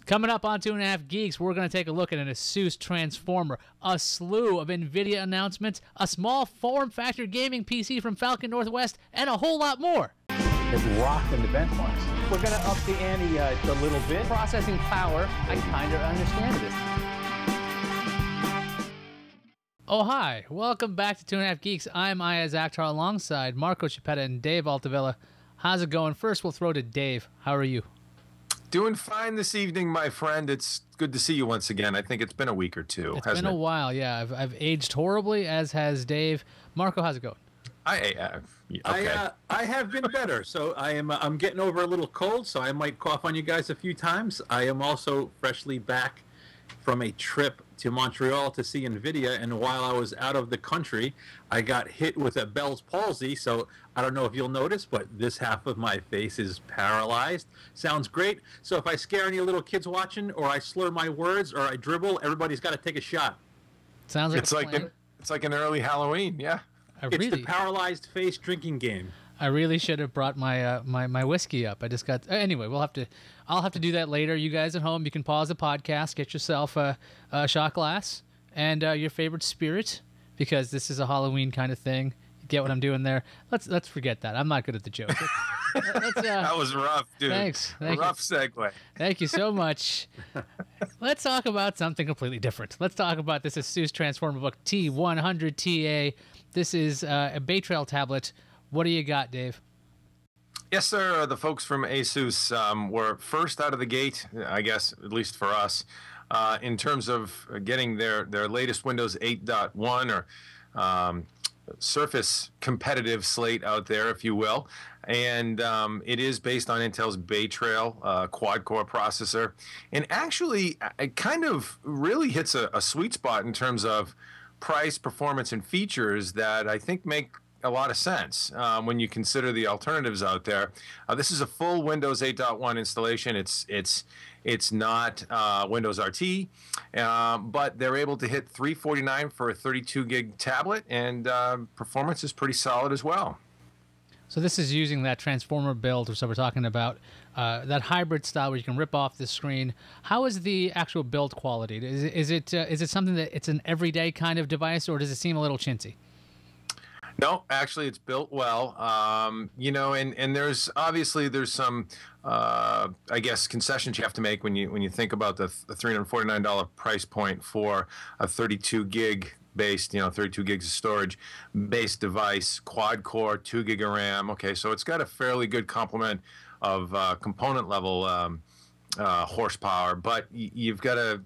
Coming up on 2.5 Geeks, we're going to take a look at an ASUS transformer, a slew of NVIDIA announcements, a small form factor gaming PC from Falcon Northwest, and a whole lot more. It rocked in the benchmarks. We're going to up the ante a little bit. Processing power, I kind of understand this. Oh, hi. Welcome back to 2.5 Geeks. I'm Ayaz Akhtar alongside Marco Chiappetta and Dave Altavilla. How's it going? First, we'll throw to Dave. How are you? Doing fine this evening, my friend. It's good to see you once again. I think it's been a week or two. It's been a while, yeah. I've aged horribly, as has Dave. Marco, how's it going? Okay. I have been better. So I'm getting over a little cold, so I might cough on you guys a few times. I am also freshly back from a trip to Montreal to see NVIDIA, and while I was out of the country, I got hit with a Bell's palsy, so I don't know if you'll notice, but this half of my face is paralyzed. Sounds great. So if I scare any little kids watching, or I slur my words, or I dribble, everybody's got to take a shot. Sounds like it's like an early Halloween, yeah. It's the paralyzed face drinking game. I really should have brought my my whiskey up. I just got anyway. I'll have to do that later. You guys at home, you can pause the podcast, get yourself a shot glass and your favorite spirit, because this is a Halloween kind of thing. You get what I'm doing there? Let's forget that. I'm not good at the joke. That was rough, dude. Thanks. Rough segue. Thank you so much. Let's talk about something completely different. Let's talk about this ASUS Transformer Book T100TA. This is a Bay Trail tablet. What do you got, Dave? Yes, sir. The folks from ASUS were first out of the gate, I guess, at least for us, in terms of getting their latest Windows 8.1 or Surface competitive slate out there, if you will. And it is based on Intel's Bay Trail quad-core processor. And actually, it kind of really hits a sweet spot in terms of price, performance, and features that I think make a lot of sense when you consider the alternatives out there. This is a full Windows 8.1 installation. It's not Windows RT, but they're able to hit $349 for a 32 gig tablet, and performance is pretty solid as well. So this is using that transformer build, so we're talking about that hybrid style where you can rip off the screen. How is the actual build quality? Is it something that it's an everyday kind of device, or does it seem a little chintzy? No, actually, it's built well. You know, and there's some, I guess, concessions you have to make when you think about the $349 price point for a 32 gig based, 32 gigs of storage based device, quad core, 2 gig of RAM. Okay, so it's got a fairly good complement of component level horsepower, but you've got to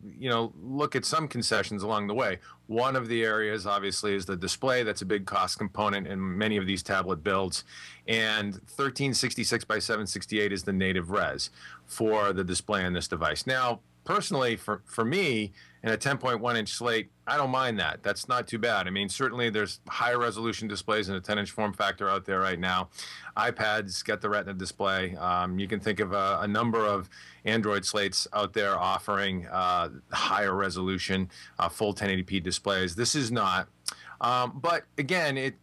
look at some concessions along the way. One of the areas obviously is the display. That's a big cost component in many of these tablet builds, and 1366 by 768 is the native res for the display on this device. Now personally, for me, in a 10.1 inch slate, I don't mind that. That's not too bad. I mean, certainly there's higher resolution displays in a 10-inch form factor out there right now. iPads get the Retina display. You can think of a number of Android slates out there offering higher resolution, full 1080p displays. This is not. But again,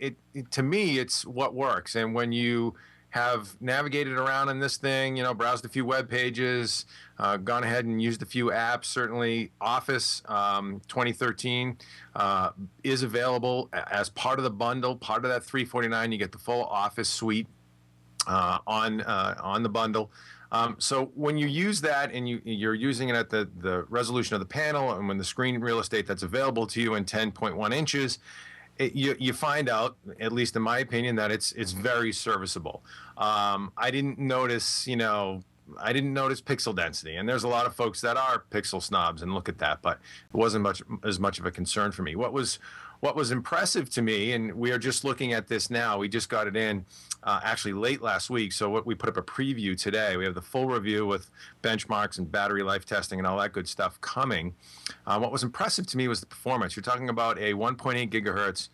to me, it's what works. And when you have navigated around in this thing, browsed a few web pages, gone ahead and used a few apps. Certainly Office 2013 is available as part of the bundle, part of that $349. You get the full Office suite on the bundle. So when you use that and you're using it at the resolution of the panel, and when the screen real estate that's available to you in 10.1 inches, you find out, at least in my opinion, that it's very serviceable. I didn't notice, pixel density, and there's a lot of folks that are pixel snobs and look at that, but it wasn't as much of a concern for me. What was impressive to me, and we are just looking at this now, we just got it in actually late last week, so we put up a preview today. We have the full review with benchmarks and battery life testing and all that good stuff coming. What was impressive to me was the performance. You're talking about a 1.8 gigahertz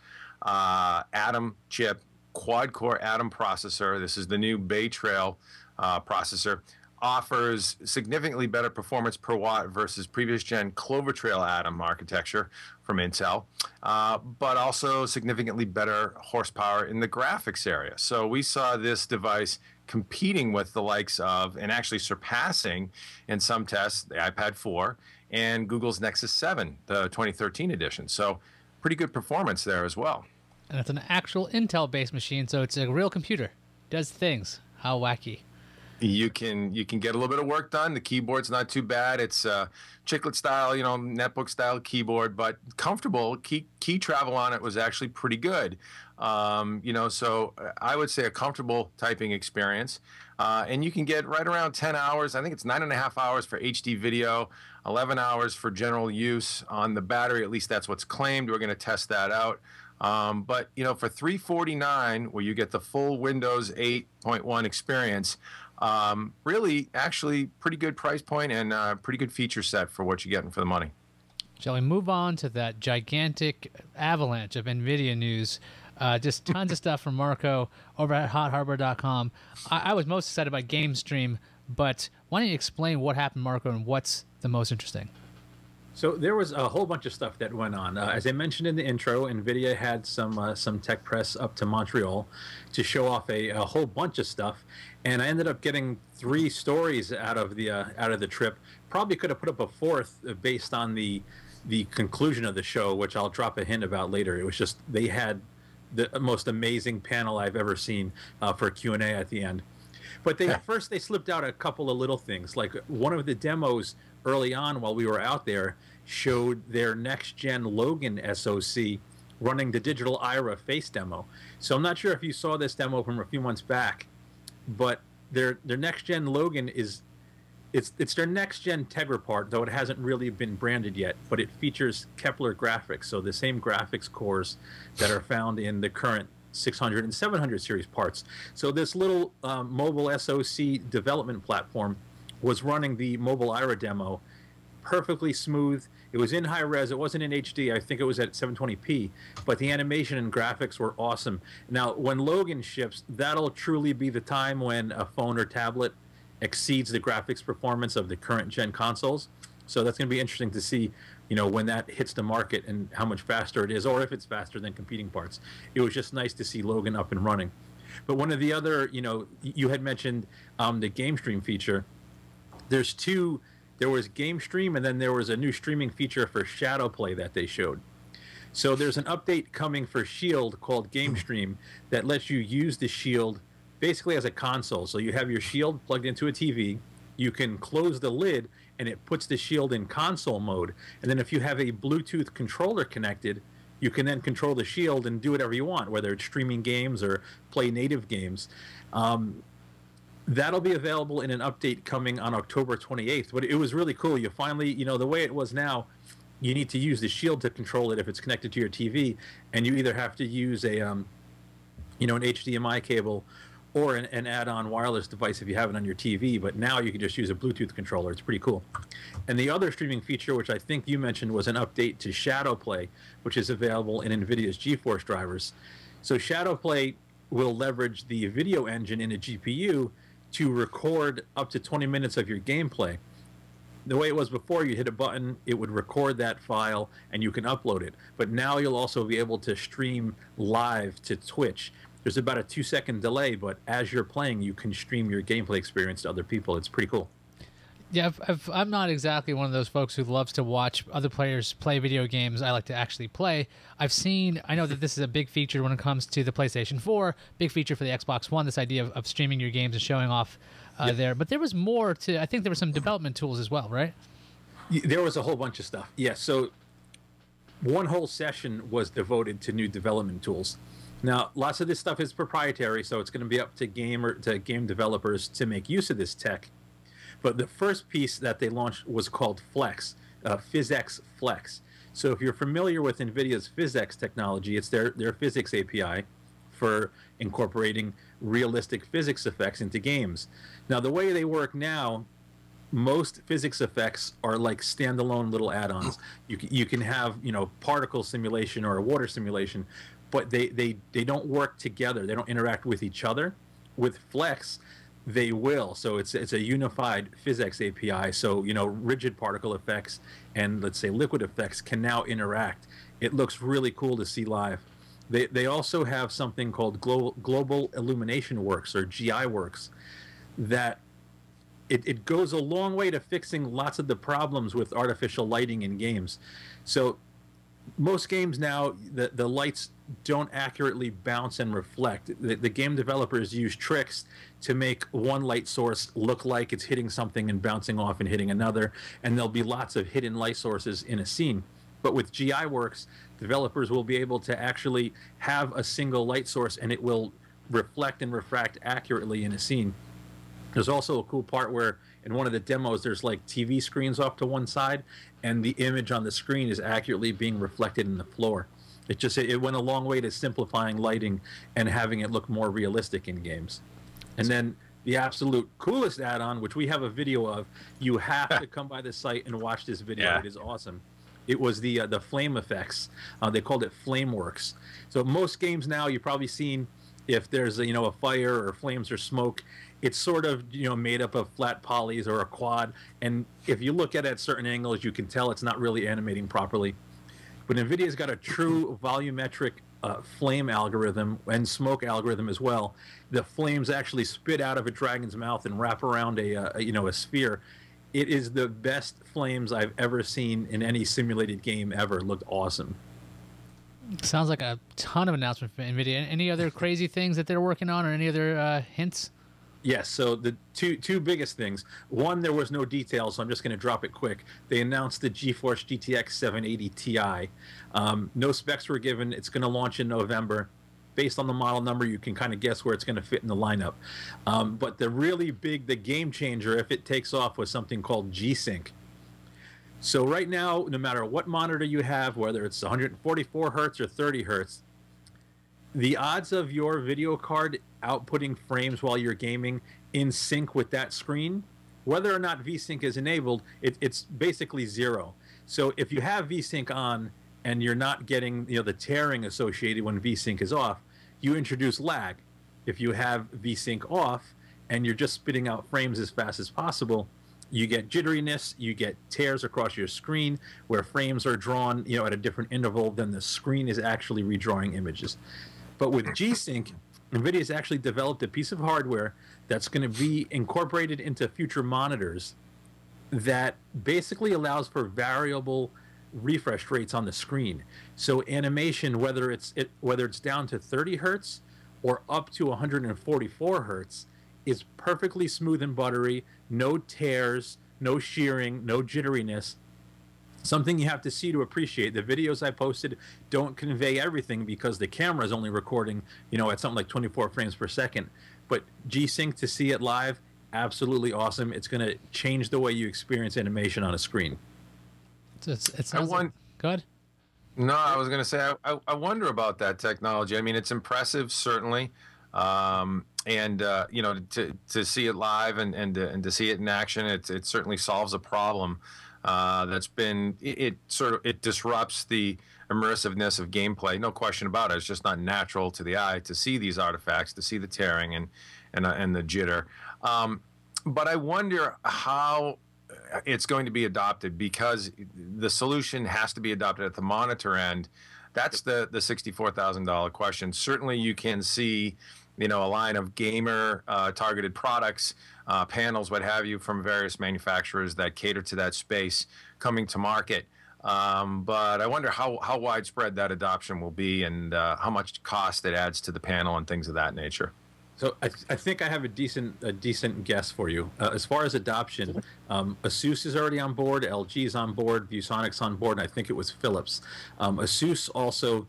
Atom chip, quad-core Atom processor. This is the new Bay Trail processor. Offers significantly better performance per watt versus previous gen Clover Trail Atom architecture from Intel, but also significantly better horsepower in the graphics area. So we saw this device competing with the likes of, and actually surpassing in some tests, the iPad 4 and Google's Nexus 7, the 2013 edition. So pretty good performance there as well. And it's an actual Intel-based machine, so it's a real computer. Does things. How wacky. You can get a little bit of work done. The keyboard's not too bad. It's chiclet style, netbook style keyboard, but comfortable. Key travel on it was actually pretty good. So I would say a comfortable typing experience. And you can get right around 10 hours. I think it's 9.5 hours for HD video, 11 hours for general use on the battery. At least that's what's claimed. We're going to test that out. But for $349, where you get the full Windows 8.1 experience, really actually pretty good price point and pretty good feature set for what you're getting for the money. Shall we move on to that gigantic avalanche of NVIDIA news? Just tons of stuff from Marco over at HotHardware.com. I was most excited about GameStream, but why don't you explain what happened, Marco, and what's the most interesting? So there was a whole bunch of stuff that went on. As I mentioned in the intro, NVIDIA had some tech press up to Montreal to show off a whole bunch of stuff, and I ended up getting 3 stories out of the trip. Probably could have put up a 4th based on the conclusion of the show, which I'll drop a hint about later. It was just they had the most amazing panel I've ever seen for Q&A at the end. But first they slipped out a couple of little things. Like one of the demos early on while we were out there showed their next-gen Logan SoC running the digital IRA face demo. So I'm not sure if you saw this demo from a few months back, but their next-gen Logan it's their next-gen Tegra part, though it hasn't really been branded yet, but it features Kepler graphics, so the same graphics cores that are found in the current 600 and 700 series parts. So this little mobile SoC development platform was running the mobile IRA demo perfectly smooth. It was in high res. It wasn't in HD. I think it was at 720p, but the animation and graphics were awesome. Now, when Logan ships, that'll truly be the time when a phone or tablet exceeds the graphics performance of the current gen consoles. So that's going to be interesting to see, when that hits the market and how much faster it is, or if it's faster than competing parts. It was just nice to see Logan up and running. But one of the other, you had mentioned the GameStream feature. There's 2. There was GameStream, and then there was a new streaming feature for Shadowplay that they showed. So there's an update coming for Shield called GameStream that lets you use the Shield basically as a console. So you have your Shield plugged into a TV. You can close the lid, and it puts the Shield in console mode. And then if you have a Bluetooth controller connected, you can then control the Shield and do whatever you want, whether it's streaming games or play native games. That'll be available in an update coming on October 28th. But it was really cool. You finally, the way it was now, you need to use the Shield to control it if it's connected to your TV, and you either have to use an HDMI cable or an add-on wireless device if you have it on your TV. But now you can just use a Bluetooth controller. It's pretty cool. And the other streaming feature, which I think you mentioned, was an update to Shadowplay, which is available in NVIDIA's GeForce drivers. So Shadowplay will leverage the video engine in a GPU to record up to 20 minutes of your gameplay. The way it was before, you hit a button, it would record that file, and you can upload it. But now you'll also be able to stream live to Twitch. There's about a 2-second delay, but as you're playing, you can stream your gameplay experience to other people. It's pretty cool. Yeah, I'm not exactly one of those folks who loves to watch other players play video games. I like to actually play. I know that this is a big feature when it comes to the PlayStation 4, big feature for the Xbox One, this idea of streaming your games and showing off there. But there was more to, I think there were some development tools as well, right? There was a whole bunch of stuff. Yeah, so one whole session was devoted to new development tools. Now, lots of this stuff is proprietary, so it's going to be up to game developers to make use of this tech. But the first piece that they launched was called Flex, PhysX Flex. So if you're familiar with NVIDIA's PhysX technology, it's their physics API for incorporating realistic physics effects into games. Now, the way they work now, most physics effects are like standalone little add-ons. You can have, particle simulation or a water simulation, but they don't work together. They don't interact with each other. With Flex, they will. So it's a unified physics API. So, rigid particle effects and, let's say, liquid effects can now interact. It looks really cool to see live. They also have something called Global Illumination Works, or GI Works, that it goes a long way to fixing lots of the problems with artificial lighting in games. So most games now, the lights don't accurately bounce and reflect. The game developers use tricks to make one light source look like it's hitting something and bouncing off and hitting another, and there'll be lots of hidden light sources in a scene. But with GI Works, developers will be able to actually have a single light source, and it will reflect and refract accurately in a scene. There's also a cool part where in one of the demos there's like TV screens off to one side, and the image on the screen is accurately being reflected in the floor. It went a long way to simplifying lighting and having it look more realistic in games. And then the absolute coolest add-on, which we have a video of, you have to come by the site and watch this video. Yeah. It is awesome. It was the flame effects. They called it Flameworks. So most games now, you've probably seen if there's a fire or flames or smoke, it's sort of made up of flat polys or a quad, and if you look at it at certain angles, you can tell it's not really animating properly. But NVIDIA's got a true volumetric flame algorithm and smoke algorithm as well. The flames actually spit out of a dragon's mouth and wrap around a sphere. It is the best flames I've ever seen in any simulated game ever. It looked awesome. Sounds like a ton of announcements for NVIDIA. Any other crazy things that they're working on, or any other hints? Yes, so the two biggest things. One, there was no details, so I'm just going to drop it quick. They announced the GeForce GTX 780 Ti. No specs were given. It's going to launch in November. Based on the model number, you can kind of guess where it's going to fit in the lineup. But the game changer, if it takes off, was something called GSYNC. So right now, no matter what monitor you have, whether it's 144 hertz or 30 hertz, the odds of your video card outputting frames while you're gaming in sync with that screen, whether or not VSync is enabled, it's basically zero. So if you have VSync on and you're not getting the tearing associated when VSync is off, you introduce lag. If you have VSync off and you're just spitting out frames as fast as possible, you get jitteriness, you get tears across your screen where frames are drawn at a different interval than the screen is actually redrawing images. But with GSync, NVIDIA's actually developed a piece of hardware that's going to be incorporated into future monitors that basically allows for variable refresh rates on the screen. So animation, whether it's down to 30 hertz or up to 144 hertz, is perfectly smooth and buttery, no tears, no shearing, no jitteriness. Something you have to see to appreciate. The videos I posted don't convey everything because the camera is only recording, at something like 24 frames per second. But GSync, to see it live, absolutely awesome. It's going to change the way you experience animation on a screen. It sounds like... Go ahead. No, I was going to say, I wonder about that technology. I mean, it's impressive, certainly. And to see it live and to see it in action, it certainly solves a problem that's been it disrupts the immersiveness of gameplay. No question about it. It's just not natural to the eye to see these artifacts, to see the tearing and the jitter. But I wonder how it's going to be adopted, because the solution has to be adopted at the monitor end. That's the $64,000 question. Certainly, you can see a line of gamer targeted products, panels, what have you, from various manufacturers that cater to that space coming to market. But I wonder how widespread that adoption will be, and how much cost it adds to the panel and things of that nature. So I think I have a decent guess for you. As far as adoption, ASUS is already on board, LG is on board, ViewSonic's on board, and I think it was Philips. ASUS also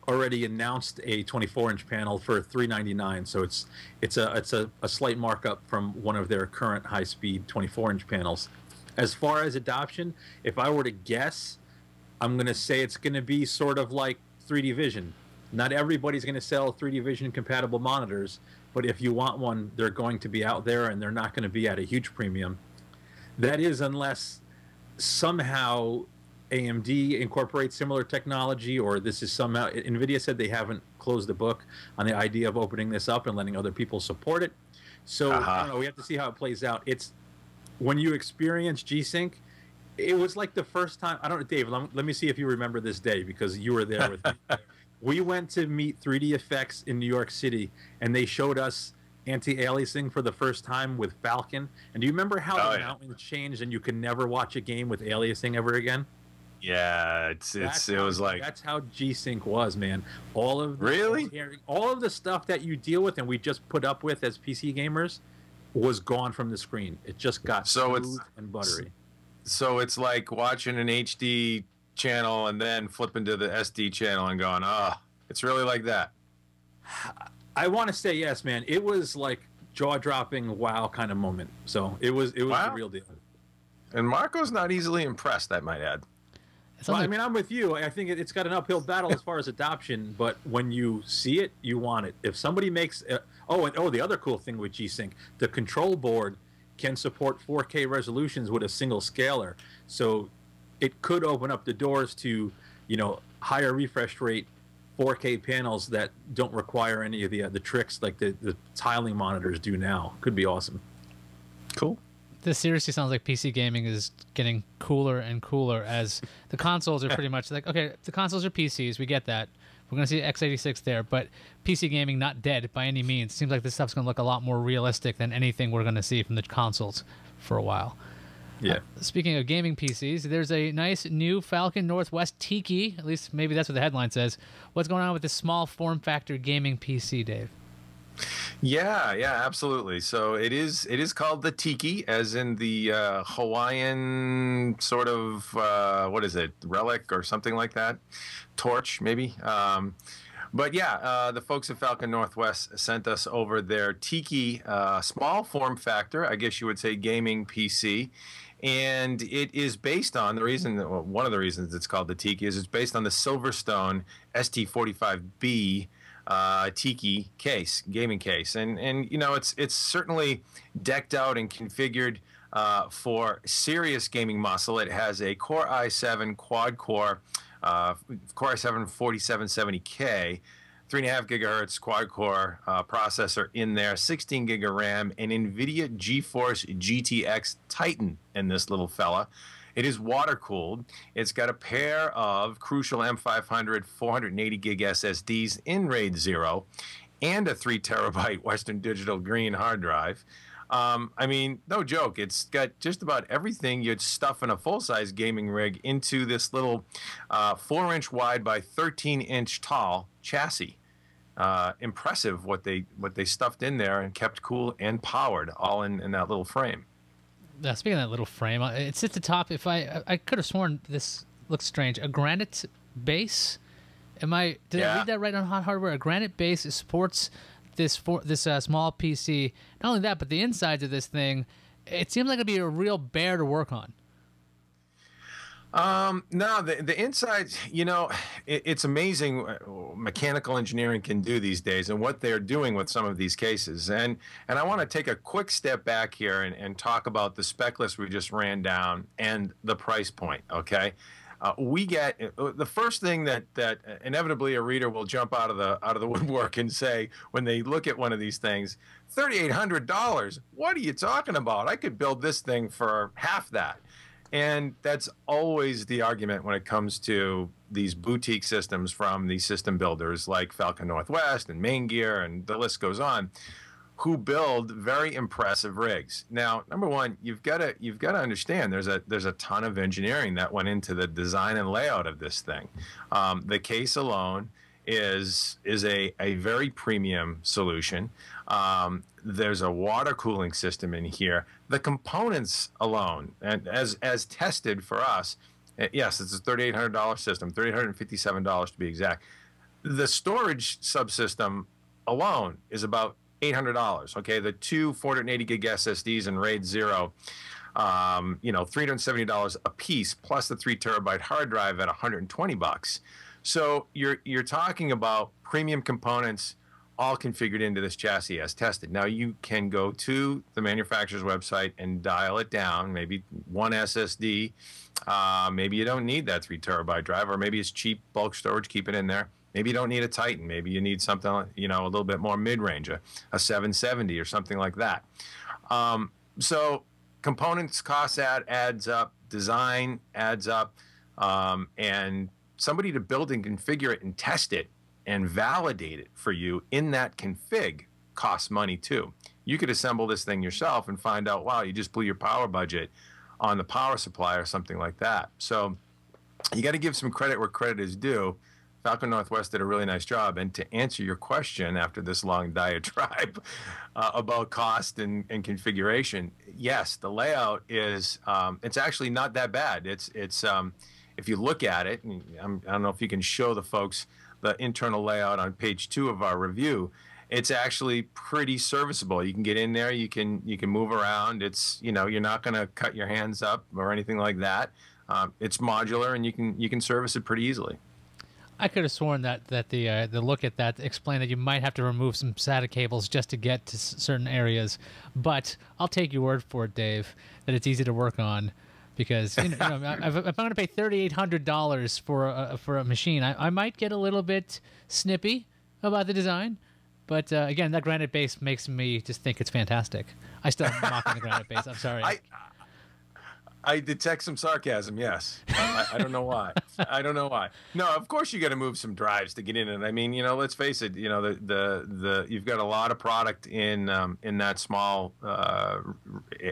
already announced a 24-inch panel for $399, so it's a slight markup from one of their current high-speed 24-inch panels. As far as adoption, if I were to guess, I'm going to say it's going to be sort of like 3D Vision. Not everybody's going to sell 3D Vision compatible monitors, but if you want one, they're going to be out there, and they're not going to be at a huge premium. That is, unless somehow AMD incorporates similar technology, or this is somehow... NVIDIA said they haven't closed the book on the idea of opening this up and letting other people support it. So I don't know, we have to see how it plays out. It's when you experience GSync, it was like the first time... I don't know, Dave, let me see if you remember this day, because you were there with me. We went to meet 3D Effects in New York City, and they showed us anti-aliasing for the first time with Falcon. And do you remember how the mountains changed and you can never watch a game with aliasing ever again? Yeah, it was like, that's how GSYNC was, man. All of the really all of the stuff that you deal with and we just put up with as PC gamers was gone from the screen. It just got smooth and buttery. So it's like watching an HD channel and then flipping to the SD channel and going, it's really like that. I want to say yes, man. It was like jaw-dropping wow kind of moment. So it was the real deal. And Marco's not easily impressed, I might add. Well, I mean, I'm with you. I think it's got an uphill battle as far as adoption, but when you see it, you want it. If somebody makes the other cool thing with G-Sync, the control board can support 4K resolutions with a single scaler, so it could open up the doors to, higher refresh rate 4K panels that don't require any of the tricks like the tiling monitors do now. Could be awesome. Cool. This seriously sounds like PC gaming is getting cooler and cooler as the consoles are pretty much like, okay, the consoles are PCs, we get that. We're going to see x86 there, but PC gaming not dead by any means. Seems like this stuff's going to look a lot more realistic than anything we're going to see from the consoles for a while. Yeah. Speaking of gaming PCs, there's a nice new Falcon Northwest Tiki, at least maybe that's what the headline says. What's going on with this small form factor gaming PC, Dave? Yeah, absolutely. So it is called the Tiki, as in the Hawaiian sort of what is it, relic or something like that, torch maybe. But yeah, the folks at Falcon Northwest sent us over their Tiki small form factor, I guess you would say, gaming PC. And it is based on one of the reasons it's called the Tiki is it's based on the Silverstone ST45B Tiki case, gaming case, and it's certainly decked out and configured for serious gaming muscle. It has a Core i7 quad core, Core i7 4770K, 3.5 gigahertz quad core processor in there, 16 gig of RAM, and NVIDIA GeForce GTX Titan in this little fella. It is water cooled. It's got a pair of crucial M500 480 gig SSDs in RAID 0 and a 3 terabyte Western Digital Green hard drive. I mean, no joke. It's got just about everything you'd stuff in a full-size gaming rig into this little 4-inch wide by 13-inch tall chassis. Impressive what they stuffed in there and kept cool and powered all in that little frame. Speaking of that little frame, it's at the top. If I could have sworn this looks strange. A Granite Base. Did I read that right on Hot Hardware? A Granite Base supports this small PC. Not only that, but the insides of this thing, it seems like it'd be a real bear to work on. No, the insides, it's amazing what mechanical engineering can do these days and what they're doing with some of these cases. And I want to take a quick step back here and talk about the spec list we just ran down and the price point, okay? We get the first thing that inevitably a reader will jump out of the woodwork and say when they look at one of these things, $3,800. What are you talking about? I could build this thing for half that. And that's always the argument when it comes to these boutique systems from these system builders like Falcon Northwest and Main Gear, and the list goes on, who build very impressive rigs. Now, number one, you've got to understand there's a ton of engineering that went into the design and layout of this thing. The case alone is a very premium solution. There's a water cooling system in here. The components alone, and as tested for us, yes, it's a $3,800 system, $3,857 to be exact. The storage subsystem alone is about $800. Okay, the two 480 gig SSDs in RAID 0, $370 a piece, plus the 3 terabyte hard drive at $120. So you're talking about premium components all configured into this chassis as tested. Now you can go to the manufacturer's website and dial it down, maybe one SSD. Maybe you don't need that 3 terabyte drive, or maybe it's cheap bulk storage, keep it in there. Maybe you don't need a Titan. Maybe you need something, a little bit more mid-range, a 770 or something like that. So components cost adds up, design adds up, and somebody to build and configure it and test it and validate it for you in that config costs money too. You could assemble this thing yourself and find out, wow, you just blew your power budget on the power supply or something like that. So you got to give some credit where credit is due. Falcon Northwest did a really nice job. And to answer your question after this long diatribe about cost and configuration, yes, the layout is it's actually not that bad. It's if you look at it, and I don't know if you can show the folks the internal layout on page 2 of our review. It's actually pretty serviceable. You can get in there, you can move around. It's, you know, you're not going to cut your hands up or anything like that. It's modular, and you can service it pretty easily. I could have sworn that the look at that explained that you might have to remove some SATA cables just to get to certain areas, but I'll take your word for it, Dave, that it's easy to work on, because if I'm going to pay $3,800 for a machine, I might get a little bit snippy about the design, but again, that Granite Base makes me just think it's fantastic. I still am mocking the Granite Base. I'm sorry. I detect some sarcasm, yes. I don't know why. I don't know why. No, of course you got to move some drives to get in it. I mean, you know, let's face it. You know, you've got a lot of product in that small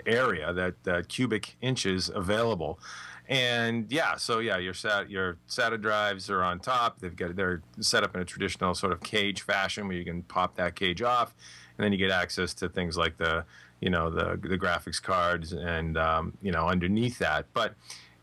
area, that cubic inches available, and yeah. So yeah, your SATA drives are on top. They're set up in a traditional sort of cage fashion where you can pop that cage off, and then you get access to things like the graphics cards and underneath that. But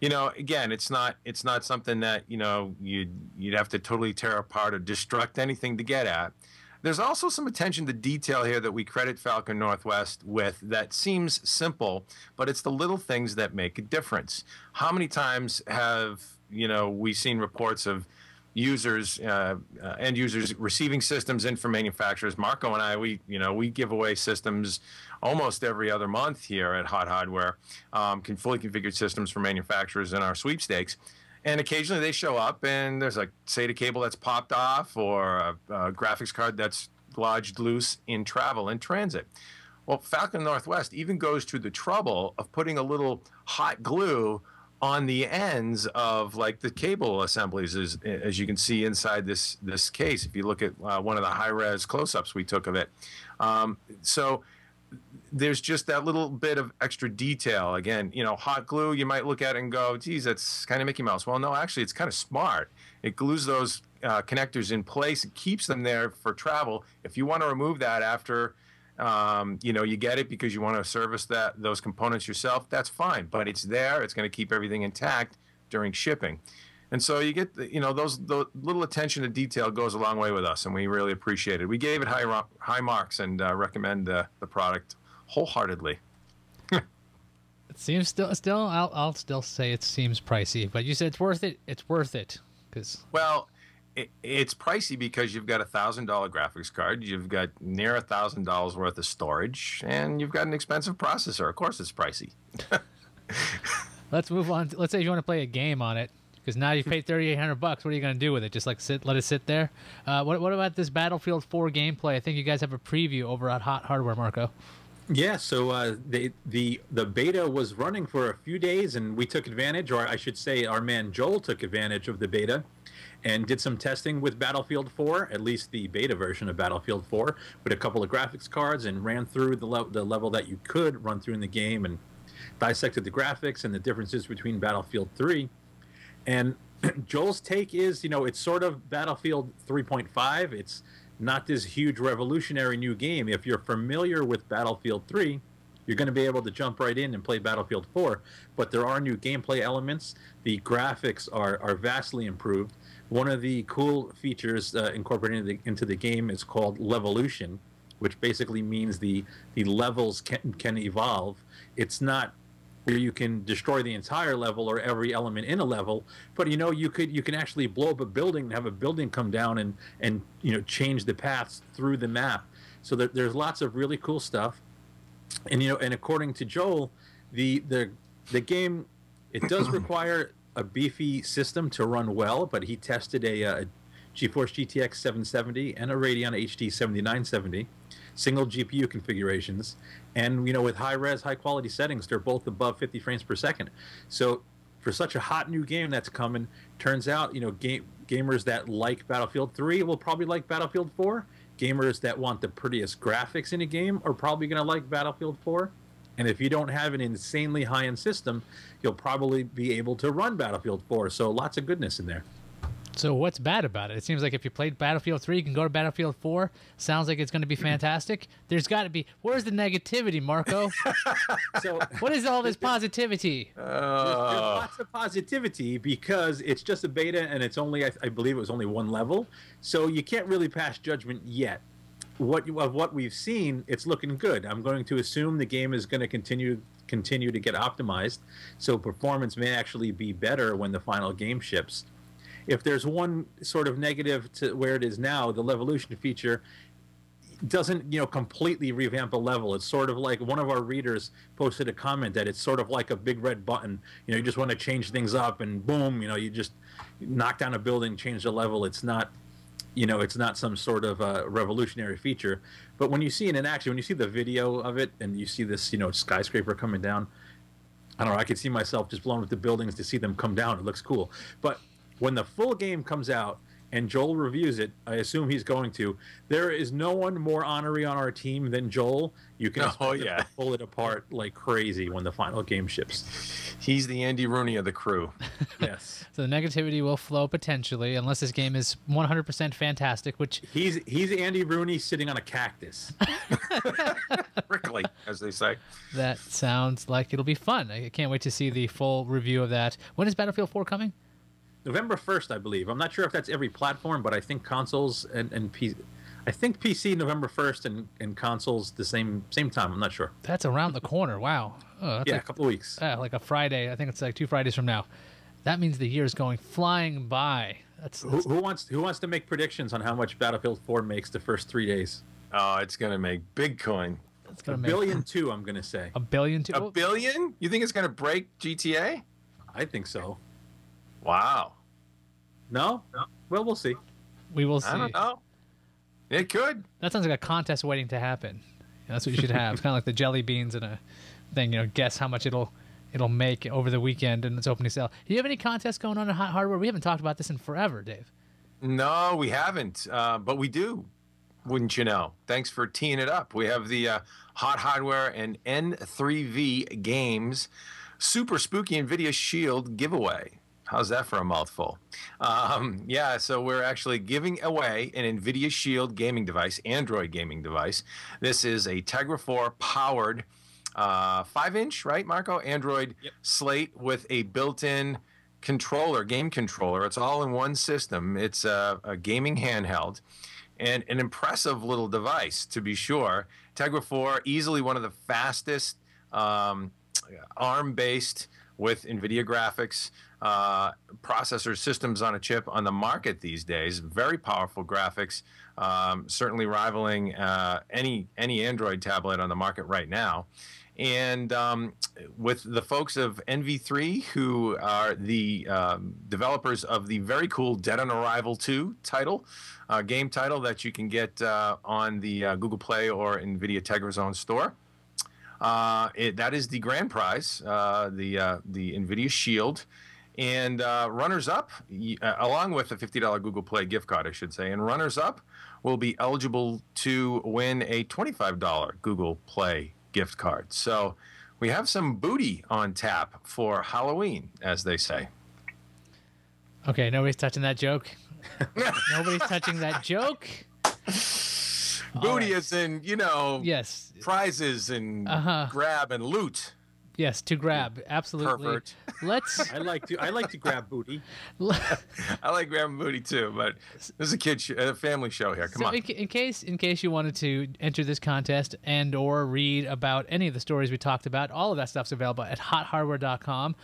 again, it's not something that you'd have to totally tear apart or destruct anything to get at. There's also some attention to detail here that we credit Falcon Northwest with that seems simple, but it's the little things that make a difference. How many times have we seen reports of users, end users receiving systems in from manufacturers? Marco and I, we give away systems almost every other month here at Hot Hardware, fully configured systems from manufacturers in our sweepstakes. And occasionally they show up and there's a SATA cable that's popped off, or a graphics card that's lodged loose in travel, in transit. Well, Falcon Northwest even goes to the trouble of putting a little hot glue on the ends of like the cable assemblies, as you can see inside this case if you look at one of the high-res close-ups we took of it. So there's just that little bit of extra detail. Again, hot glue, you might look at it and go, geez, that's kind of Mickey Mouse. Well, no, actually it's kind of smart. It glues those connectors in place. It keeps them there for travel. If you want to remove that after you get it because you want to service those components yourself, that's fine, but it's there. It's going to keep everything intact during shipping. And so you get the little attention to detail goes a long way with us, and we really appreciate it. We gave it high marks and recommend the product wholeheartedly. It seems still I'll still say it seems pricey, but you said it's worth it. It's worth it because it's pricey because you've got $1,000 graphics card, you've got near $1,000 worth of storage, and you've got an expensive processor. Of course, it's pricey. Let's move on. Let's say you want to play a game on it, because now you've paid $3,800. What are you going to do with it? Just like let it sit there? What about this Battlefield 4 gameplay? I think you guys have a preview over at Hot Hardware, Marco. Yeah, so the beta was running for a few days, and we took advantage, or I should say our man Joel took advantage of the beta and did some testing with Battlefield 4, at least the beta version of Battlefield 4, with a couple of graphics cards, and ran through the level that you could run through in the game and dissected the graphics and the differences between Battlefield 3. And Joel's take is, it's sort of Battlefield 3.5. It's not this huge revolutionary new game. If you're familiar with Battlefield 3, you're going to be able to jump right in and play Battlefield 4. But there are new gameplay elements. The graphics are vastly improved. One of the cool features incorporated into the game is called Levolution, which basically means the levels can evolve. It's not where you can destroy the entire level or every element in a level, but you can actually blow up a building and have a building come down and change the paths through the map. So there's lots of really cool stuff. And and according to Joel, the game, it does require a beefy system to run well, but he tested a GeForce GTX 770 and a Radeon HD 7970, single GPU configurations, and with high-res, high-quality settings, they're both above 50 frames per second. So for such a hot new game that's coming, turns out Gamers that like Battlefield 3 will probably like Battlefield 4. Gamers that want the prettiest graphics in a game are probably going to like Battlefield 4. And if you don't have an insanely high-end system, you'll probably be able to run Battlefield 4. So lots of goodness in there. So what's bad about it? It seems like if you played Battlefield 3, you can go to Battlefield 4. Sounds like it's going to be fantastic. There's got to be... Where's the negativity, Marco? So what is all this positivity? there's lots of positivity because it's just a beta and it's only, I believe it was only one level. So you can't really pass judgment yet. Of what we've seen, it's looking good. I'm going to assume the game is going to continue to get optimized. So performance may actually be better when the final game ships. If there's one sort of negative to where it is now, the Levolution feature doesn't, completely revamp a level. It's sort of like one of our readers posted a comment that it's sort of like a big red button. You just want to change things up and boom, you just knock down a building, change the level. It's not, it's not some sort of revolutionary feature. But when you see it in action, when you see the video of it and you see this, skyscraper coming down, I don't know, I could see myself just blowing up the buildings to see them come down. It looks cool. But when the full game comes out and Joel reviews it, I assume he's going to, there is no one more honorary on our team than Joel. You can pull it apart like crazy when the final game ships. He's the Andy Rooney of the crew. Yes. So the negativity will flow potentially, unless this game is 100% fantastic, which... He's Andy Rooney sitting on a cactus. Prickly, as they say. That sounds like it'll be fun. I can't wait to see the full review of that. When is Battlefield 4 coming? November 1st, I believe. I'm not sure if that's every platform, but I think consoles and PC. I think PC November 1st and consoles the same time. I'm not sure. That's around the corner. Wow. Oh, that's a couple of weeks. Like a Friday. I think it's like 2 Fridays from now. That means the year is going flying by. Who wants to make predictions on how much Battlefield 4 makes the first 3 days? Oh, it's going to make big coin. It's gonna $1.2 billion, I'm going to say. $1 billion? $1 billion? You think it's going to break GTA? I think so. Wow. No? Well, we'll see. We will see. I don't know. It could. That sounds like a contest waiting to happen. That's what you should have. It's kind of like the jelly beans in a thing. Guess how much it'll make over the weekend in its opening sale. Do you have any contests going on at Hot Hardware? We haven't talked about this in forever, Dave. No, we haven't. But we do. Wouldn't you know? Thanks for teeing it up. We have the Hot Hardware and N3V Games Super Spooky NVIDIA Shield giveaway. How's that for a mouthful? So we're actually giving away an NVIDIA Shield gaming device, Android gaming device. This is a Tegra 4 powered 5-inch, right, Marco? Android slate with a built-in controller, game controller. It's all in one system. It's a gaming handheld and an impressive little device, to be sure. Tegra 4, easily one of the fastest ARM-based with NVIDIA graphics processor systems on a chip on the market these days. Very powerful graphics, certainly rivaling any Android tablet on the market right now. And with the folks of NV3, who are the developers of the very cool Dead on Arrival 2 title, game title that you can get on the Google Play or NVIDIA Tegra Zone store. That is the grand prize, the NVIDIA Shield. And runners-up, along with a $50 Google Play gift card, I should say, and runners-up will be eligible to win a $25 Google Play gift card. So we have some booty on tap for Halloween, as they say. Okay, nobody's touching that joke. Nobody's touching that joke. Booty is in, yes, prizes and grab and loot. Yes, to grab, absolutely. Pervert. Let's. I like to grab booty. I like grabbing booty too, but this is a family show here. Come on. In case you wanted to enter this contest and or read about any of the stories we talked about, all of that stuff's available at HotHardware.com,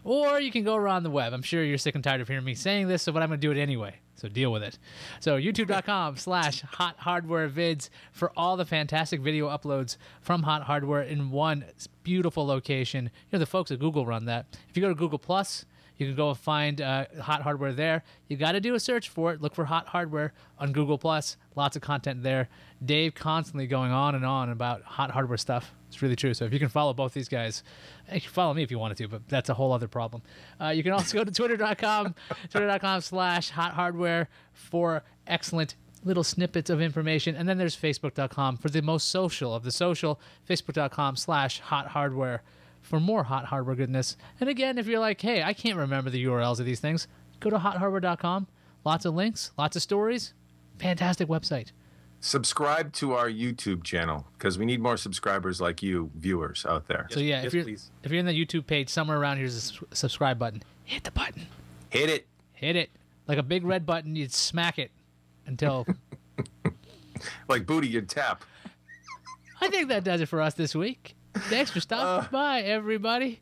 or you can go around the web. I'm sure you're sick and tired of hearing me saying this, but I'm going to do it anyway. So deal with it. So youtube.com/HotHardwareVids for all the fantastic video uploads from Hot Hardware in one beautiful location. The folks at Google run that. If you go to Google+, You can go find Hot Hardware there. You got to do a search for it. Look for Hot Hardware on Google+. Lots of content there. Dave constantly going on and on about Hot Hardware stuff. It's really true. So if you can follow both these guys, you can follow me if you wanted to, but that's a whole other problem. You can also go to twitter.com/Hot Hardware for excellent little snippets of information. And then there's facebook.com for the most social of the social, facebook.com/Hot Hardware for more Hot Hardware goodness. And again, if you're like, hey, I can't remember the URLs of these things, go to hothardware.com. Lots of links, lots of stories. Fantastic website. Subscribe to our YouTube channel because we need more subscribers like you, viewers out there. So yeah, Yes, if please. you're in the YouTube page, somewhere around here's a subscribe button. Hit the button. Hit it. Hit it. Like a big red button, you'd smack it until... Like booty, you'd tap. I think that does it for us this week. Thanks for stopping by, everybody.